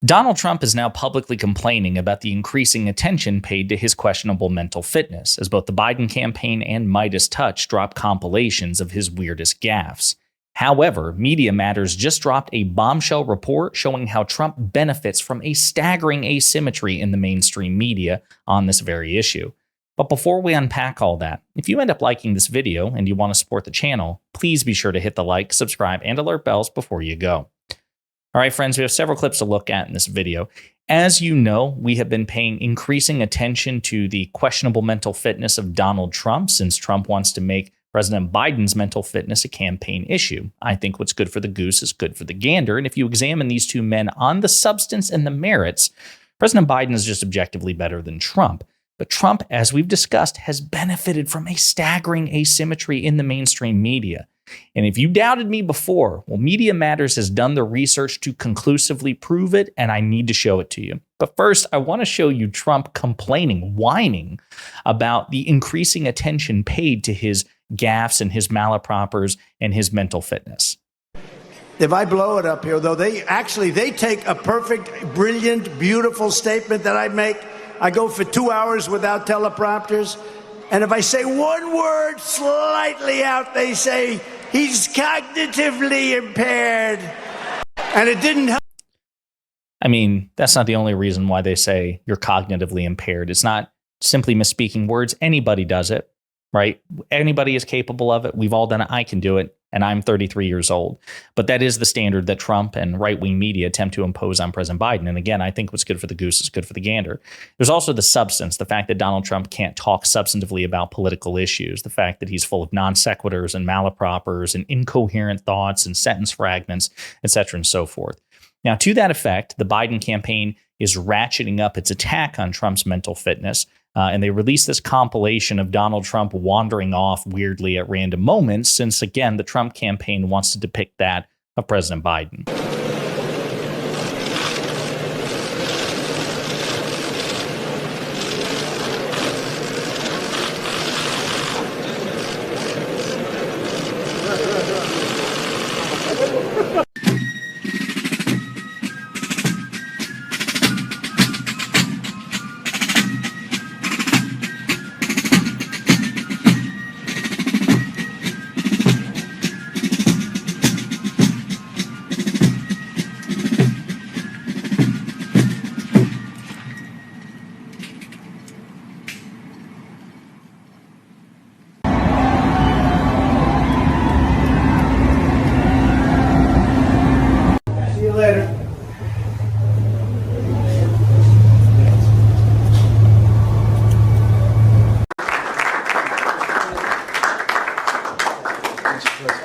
Donald Trump is now publicly complaining about the increasing attention paid to his questionable mental fitness, as both the Biden campaign and Midas Touch drop compilations of his weirdest gaffes. However, Media Matters just dropped a bombshell report showing how Trump benefits from a staggering asymmetry in the mainstream media on this very issue. But before we unpack all that, if you end up liking this video and you want to support the channel, please be sure to hit the like, subscribe, and alert bells before you go. All right, friends, we have several clips to look at in this video. As you know, we have been paying increasing attention to the questionable mental fitness of Donald Trump since Trump wants to make President Biden's mental fitness a campaign issue. I think what's good for the goose is good for the gander. And if you examine these two men on the substance and the merits, President Biden is just objectively better than Trump. But Trump, as we've discussed, has benefited from a staggering asymmetry in the mainstream media. And if you doubted me before, well, Media Matters has done the research to conclusively prove it, and I need to show it to you. But first, I want to show you Trump complaining, whining about the increasing attention paid to his gaffes and his malapropers and his mental fitness. If I blow it up here, though, they take a perfect, brilliant, beautiful statement that I make. I go for 2 hours without teleprompters. And if I say one word slightly out, they say he's cognitively impaired. And it didn't help. I mean, that's not the only reason why they say you're cognitively impaired. It's not simply misspeaking words. Anybody does it, right? Anybody is capable of it. We've all done it. I can do it. And I'm 33 years old. But that is the standard that Trump and right-wing media attempt to impose on President Biden. And again, I think what's good for the goose is good for the gander. There's also the substance, the fact that Donald Trump can't talk substantively about political issues, the fact that he's full of non sequiturs and malapropers and incoherent thoughts and sentence fragments, et cetera, and so forth. Now, to that effect, the Biden campaign is ratcheting up its attack on Trump's mental fitness. And they released this compilation of Donald Trump wandering off weirdly at random moments, since, again, the Trump campaign wants to depict that of President Biden.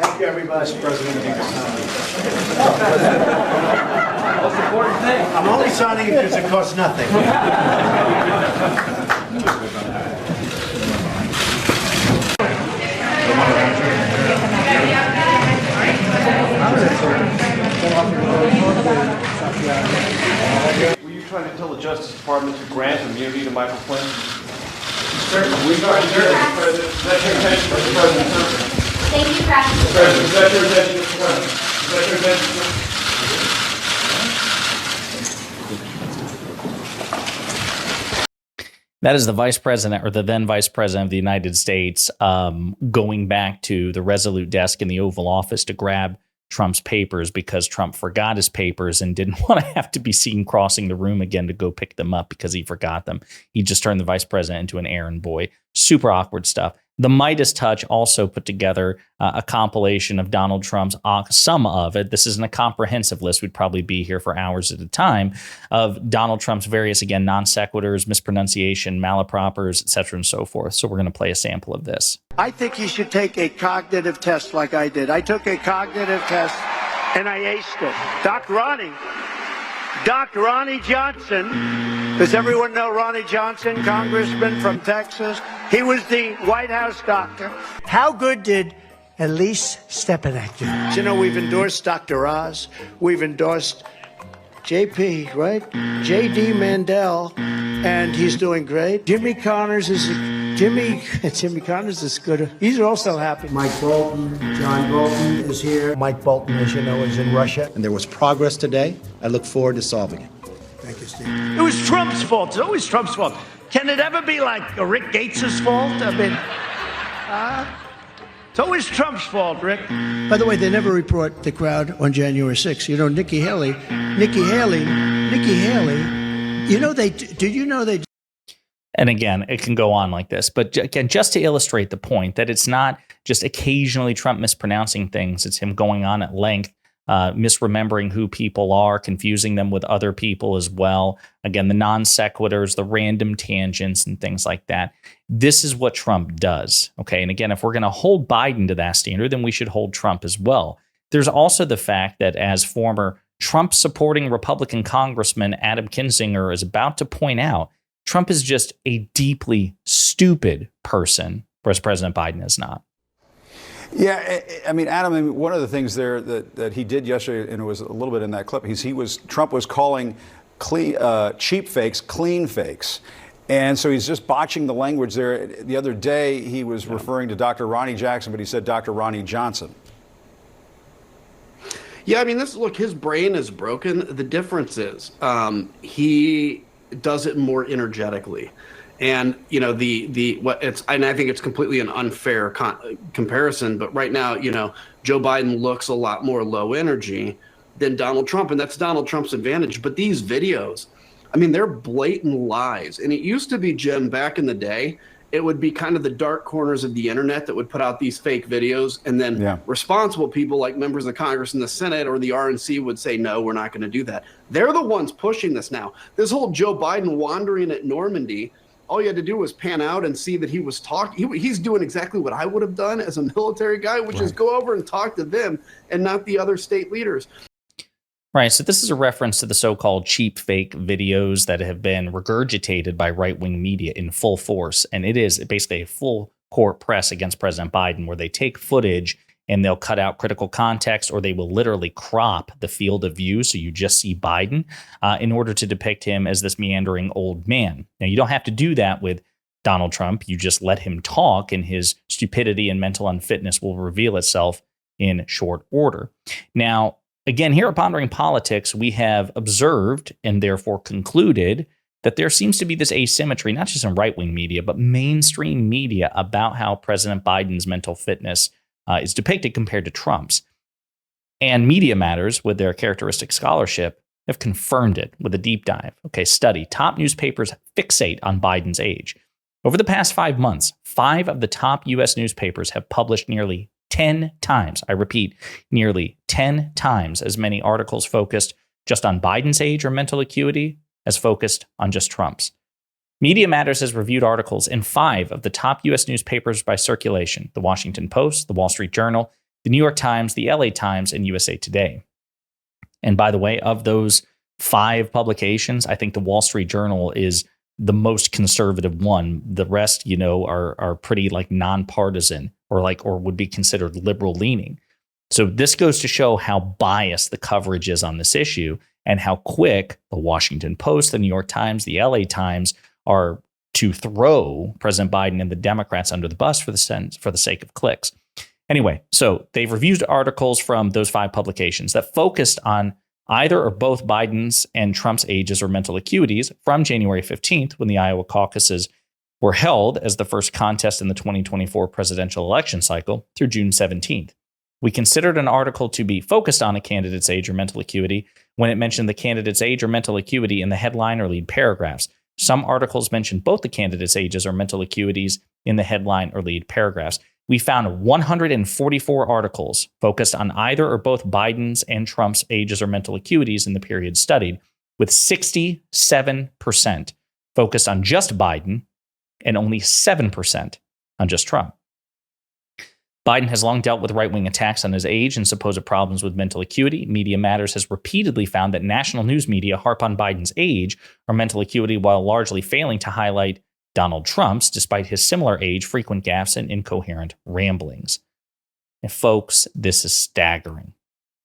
Thank you, everybody. President. Most important thing. I'm only signing it because it costs nothing. Were you trying to tell the Justice Department to grant immunity to Michael Flynn? Certainly. We trying to do that, Mr. President. Is that your intention, Mr. President? Thank you, Mr. President, is that your intention, Mr. President? Is that your intention, sir? That is the vice president, or the then vice president of the United States, going back to the Resolute desk in the Oval Office to grab Trump's papers because Trump forgot his papers and didn't want to have to be seen crossing the room again to go pick them up because he forgot them. He just turned the vice president into an errand boy. Super awkward stuff. The Midas Touch also put together a compilation of Donald Trump's, some of it, this isn't a comprehensive list, we'd probably be here for hours at a time, of Donald Trump's various, again, non sequiturs, mispronunciation, malapropers, et cetera, and so forth. So we're going to play a sample of this. I think he should take a cognitive test like I did. I took a cognitive test and I aced it. Doc Ronnie Johnson. Does everyone know Ronnie Johnson, congressman from Texas? He was the White House doctor. How good did Elise Stepanek do? You know, we've endorsed Dr. Oz. We've endorsed JP, right? JD Mandel, and he's doing great. Jimmy Connors is good. These are also happy. Mike Bolton, John Bolton is here. Mike Bolton, as you know, is in Russia. And there was progress today. I look forward to solving it. Thank you, Steve. It was Trump's fault. It's always Trump's fault. Can it ever be like Rick Gates' fault? I mean, it's always Trump's fault, Rick. By the way, they never report the crowd on January 6th. You know, Nikki Haley, you know, did you know they... And again, it can go on like this. But again, just to illustrate the point that it's not just occasionally Trump mispronouncing things. It's him going on at length, misremembering who people are, confusing them with other people as well. Again, the non sequiturs, the random tangents and things like that. This is what Trump does. Okay. And again, if we're going to hold Biden to that standard, then we should hold Trump as well. There's also the fact that as former Trump supporting Republican Congressman Adam Kinzinger is about to point out, Trump is just a deeply stupid person, whereas President Biden is not. Yeah, I mean, Adam, one of the things there that he did yesterday, and it was a little bit in that clip, Trump was calling cheap fakes clean fakes. And so he's just botching the language there. The other day, he was referring to Dr. Ronnie Jackson, but he said Dr. Ronnie Johnson. Yeah, I mean, look, his brain is broken. The difference is he does it more energetically. And, you know, and I think it's completely an unfair comparison. But right now, you know, Joe Biden looks a lot more low energy than Donald Trump. And that's Donald Trump's advantage. But these videos, I mean, they're blatant lies. And it used to be, Jim, back in the day, it would be kind of the dark corners of the internet that would put out these fake videos. And then responsible people like members of Congress and the Senate or the RNC would say, no, we're not going to do that. They're the ones pushing this now. This whole Joe Biden wandering at Normandy, all you had to do was pan out and see that he was talking. He's doing exactly what I would have done as a military guy, which is go over and talk to them and not the other state leaders. Right. So this is a reference to the so-called cheap fake videos that have been regurgitated by right-wing media in full force. And it is basically a full court press against President Biden, where they take footage and they'll cut out critical context, or they will literally crop the field of view so you just see Biden in order to depict him as this meandering old man. Now, you don't have to do that with Donald Trump. You just let him talk, and his stupidity and mental unfitness will reveal itself in short order. Now, again, here at Pondering Politics, we have observed and therefore concluded that there seems to be this asymmetry, not just in right-wing media, but mainstream media, about how President Biden's mental fitness is depicted compared to Trump's. And Media Matters, with their characteristic scholarship, have confirmed it with a deep dive. Okay, study. Top newspapers fixate on Biden's age. Over the past 5 months, 5 of the top U.S. newspapers have published nearly 10 times, I repeat, nearly 10 times as many articles focused just on Biden's age or mental acuity as focused on just Trump's. Media Matters has reviewed articles in 5 of the top U.S. newspapers by circulation: The Washington Post, The Wall Street Journal, The New York Times, The LA Times, and USA Today. And by the way, of those 5 publications, I think The Wall Street Journal is the most conservative one. The rest, you know, are pretty like nonpartisan or would be considered liberal leaning. So this goes to show how biased the coverage is on this issue, and how quick the Washington Post, the New York Times, the LA Times are to throw President Biden and the Democrats under the bus for the sake of clicks. Anyway, so they've reviewed articles from those 5 publications that focused on either or both Biden's and Trump's ages or mental acuities from January 15th, when the Iowa caucuses were held as the first contest in the 2024 presidential election cycle, through June 17th. We considered an article to be focused on a candidate's age or mental acuity when it mentioned the candidate's age or mental acuity in the headline or lead paragraphs. Some articles mentioned both the candidates' ages or mental acuities in the headline or lead paragraphs. We found 144 articles focused on either or both Biden's and Trump's ages or mental acuities in the period studied, with 67% focused on just Biden and only 7% on just Trump. Biden has long dealt with right-wing attacks on his age and supposed problems with mental acuity. Media Matters has repeatedly found that national news media harp on Biden's age or mental acuity while largely failing to highlight Donald Trump's, despite his similar age, frequent gaffes, and incoherent ramblings. And folks, this is staggering.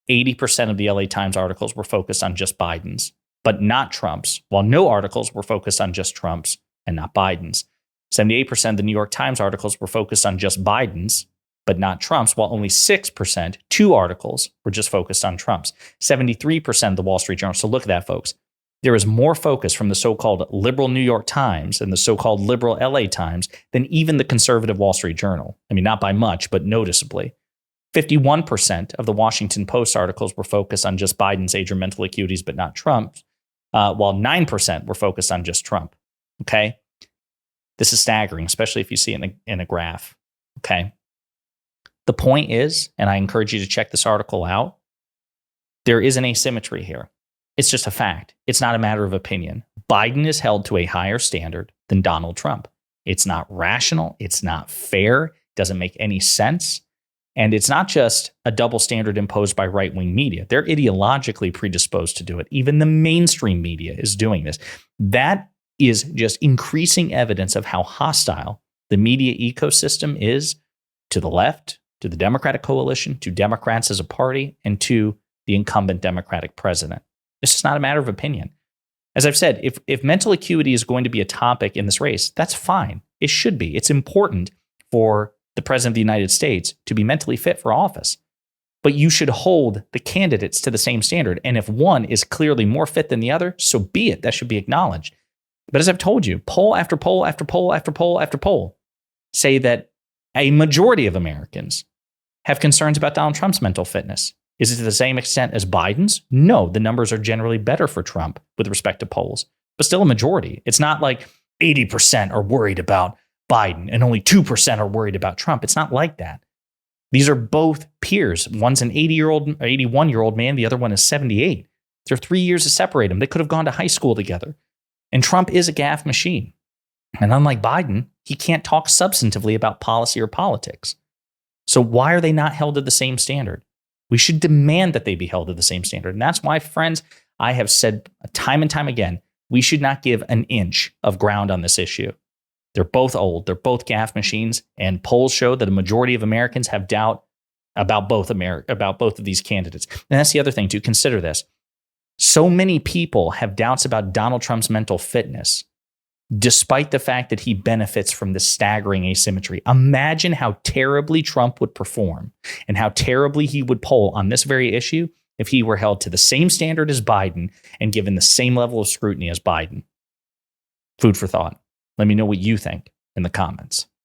80% of the LA Times articles were focused on just Biden's, but not Trump's, while no articles were focused on just Trump's and not Biden's. 78% of the New York Times articles were focused on just Biden's, but not Trump's, while only 6%, 2 articles, were just focused on Trump's. 73% of the Wall Street Journal. So look at that, folks. There is more focus from the so-called liberal New York Times and the so-called liberal LA Times than even the conservative Wall Street Journal. I mean, not by much, but noticeably. 51% of the Washington Post articles were focused on just Biden's age or mental acuities, but not Trump's, while 9% were focused on just Trump. Okay? This is staggering, especially if you see it in a graph. Okay? The point is, and I encourage you to check this article out, there is an asymmetry here. It's just a fact. It's not a matter of opinion. Biden is held to a higher standard than Donald Trump. It's not rational. It's not fair. It doesn't make any sense. And it's not just a double standard imposed by right-wing media. They're ideologically predisposed to do it. Even the mainstream media is doing this. That is just increasing evidence of how hostile the media ecosystem is to the left, to the Democratic coalition, to Democrats as a party, and to the incumbent Democratic president. It's just not a matter of opinion. As I've said, if mental acuity is going to be a topic in this race, that's fine. It should be. It's important for the president of the United States to be mentally fit for office. But you should hold the candidates to the same standard. And if one is clearly more fit than the other, so be it. That should be acknowledged. But as I've told you, poll after poll after poll after poll after poll say that a majority of Americans have concerns about Donald Trump's mental fitness. Is it to the same extent as Biden's? No, the numbers are generally better for Trump with respect to polls, but still a majority. It's not like 80% are worried about Biden and only 2% are worried about Trump. It's not like that. These are both peers. One's an 81-year-old man. The other one is 78. There are 3 years to separate them. They could have gone to high school together. And Trump is a gaffe machine. And unlike Biden, he can't talk substantively about policy or politics. So why are they not held to the same standard? We should demand that they be held to the same standard. And that's why, friends, I have said time and time again, we should not give an inch of ground on this issue. They're both old. They're both gaffe machines. And polls show that a majority of Americans have doubt about both of these candidates. And that's the other thing, to consider this. So many people have doubts about Donald Trump's mental fitness, despite the fact that he benefits from this staggering asymmetry. Imagine how terribly Trump would perform and how terribly he would poll on this very issue if he were held to the same standard as Biden and given the same level of scrutiny as Biden. Food for thought. Let me know what you think in the comments.